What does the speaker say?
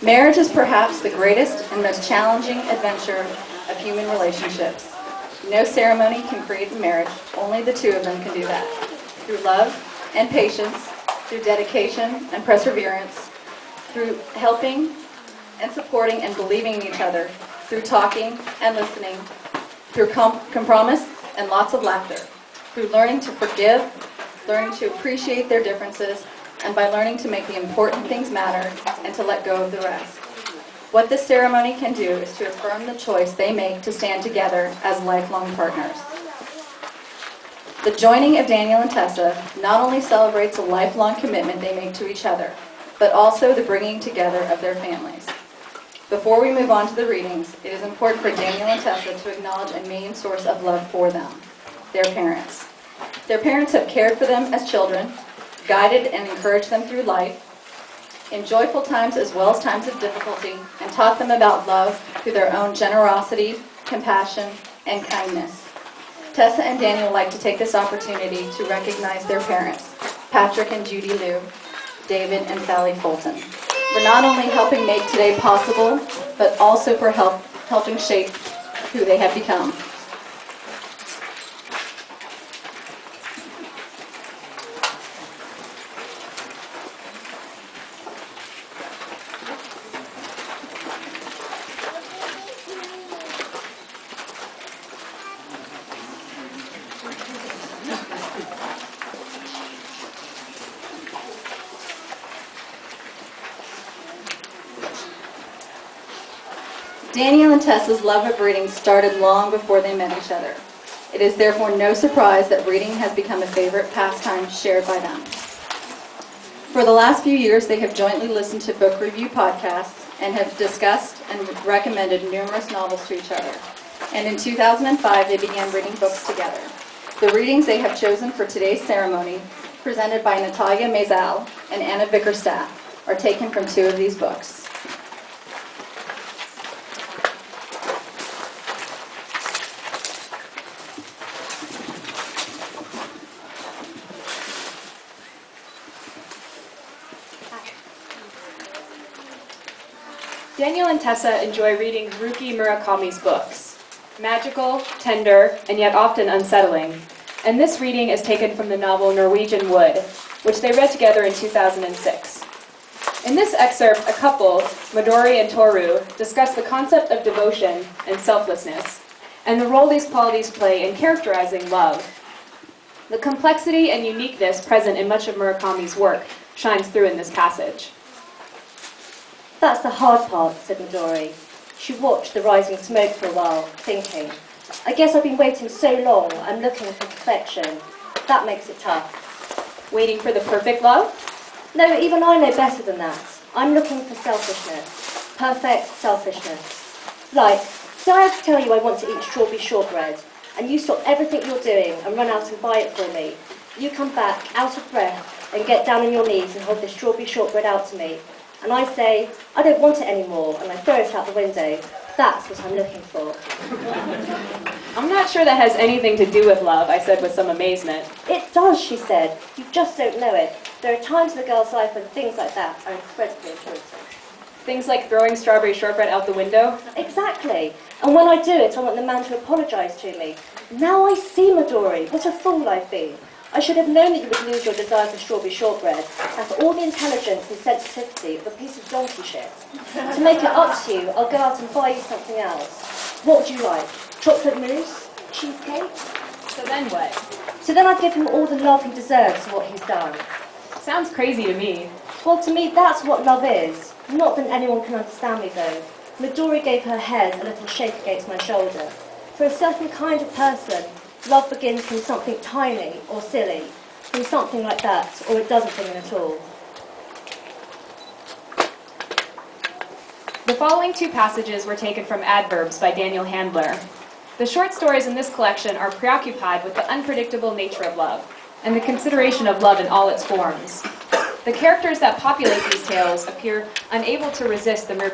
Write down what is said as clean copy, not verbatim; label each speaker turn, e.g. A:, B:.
A: Marriage is perhaps the greatest and most challenging adventure of human relationships. No ceremony can create a marriage, only the two of them can do that. Through love and patience, through dedication and perseverance, through helping and supporting and believing in each other, through talking and listening, through compromise and lots of laughter, through learning to forgive, learning to appreciate their differences, and by learning to make the important things matter and to let go of the rest. What this ceremony can do is to affirm the choice they make to stand together as lifelong partners. The joining of Daniel and Tessa not only celebrates a lifelong commitment they make to each other, but also the bringing together of their families. Before we move on to the readings, it is important for Daniel and Tessa to acknowledge a main source of love for them, their parents. Their parents have cared for them as children, guided and encouraged them through life, in joyful times as well as times of difficulty, and taught them about love through their own generosity, compassion, and kindness. Tessa and Daniel would like to take this opportunity to recognize their parents, Patrick and Judy Liu, David and Sally Fulton, for not only helping make today possible, but also for helping shape who they have become. Daniel and Tessa's love of reading started long before they met each other. It is therefore no surprise that reading has become a favorite pastime shared by them. For the last few years, they have jointly listened to book review podcasts and have discussed and recommended numerous novels to each other. And in 2005, they began reading books together. The readings they have chosen for today's ceremony, presented by Natalia Maisel and Anna Vickerstadt, are taken from two of these books.
B: Daniel and Tessa enjoy reading Haruki Murakami's books, magical, tender, and yet often unsettling. And this reading is taken from the novel Norwegian Wood, which they read together in 2006. In this excerpt, a couple, Midori and Toru, discuss the concept of devotion and selflessness, and the role these qualities play in characterizing love. The complexity and uniqueness present in much of Murakami's work shines through in this passage.
C: "That's the hard part," said Midori. She watched the rising smoke for a while, thinking, "I guess I've been waiting so long, I'm looking for perfection. That makes it tough."
B: Waiting for the perfect love?
C: No, even I know better than that. I'm looking for selfishness. Perfect selfishness. Like, say I have to tell you I want to eat strawberry shortbread, and you stop everything you're doing and run out and buy it for me. You come back, out of breath, and get down on your knees and hold the strawberry shortbread out to me. And I say, "I don't want it anymore," and I throw it out the window. That's what I'm looking for.
B: I'm not sure that has anything to do with love, I said with some amazement.
C: It does, she said. You just don't know it. There are times in a girl's life when things like that are incredibly important.
B: Things like throwing strawberry shortbread out the window?
C: Exactly. And when I do it, I want the man to apologise to me. Now I see, Midori, what a fool I've been. I should have known that you would lose your desire for strawberry shortbread and for all the intelligence and sensitivity of a piece of donkey shit. To make it up to you, I'll go out and buy you something else. What would you like? Chocolate mousse? Cheesecake?
B: So then what?
C: So then I give him all the love he deserves for what he's done.
B: Sounds crazy to me.
C: Well, to me, that's what love is. Not that anyone can understand me, though. Midori gave her head a little shake against my shoulder. For a certain kind of person, love begins from something tiny or silly, from something like that, or it doesn't begin at all.
B: The following two passages were taken from Adverbs by Daniel Handler. The short stories in this collection are preoccupied with the unpredictable nature of love and the consideration of love in all its forms. The characters that populate these tales appear unable to resist the mere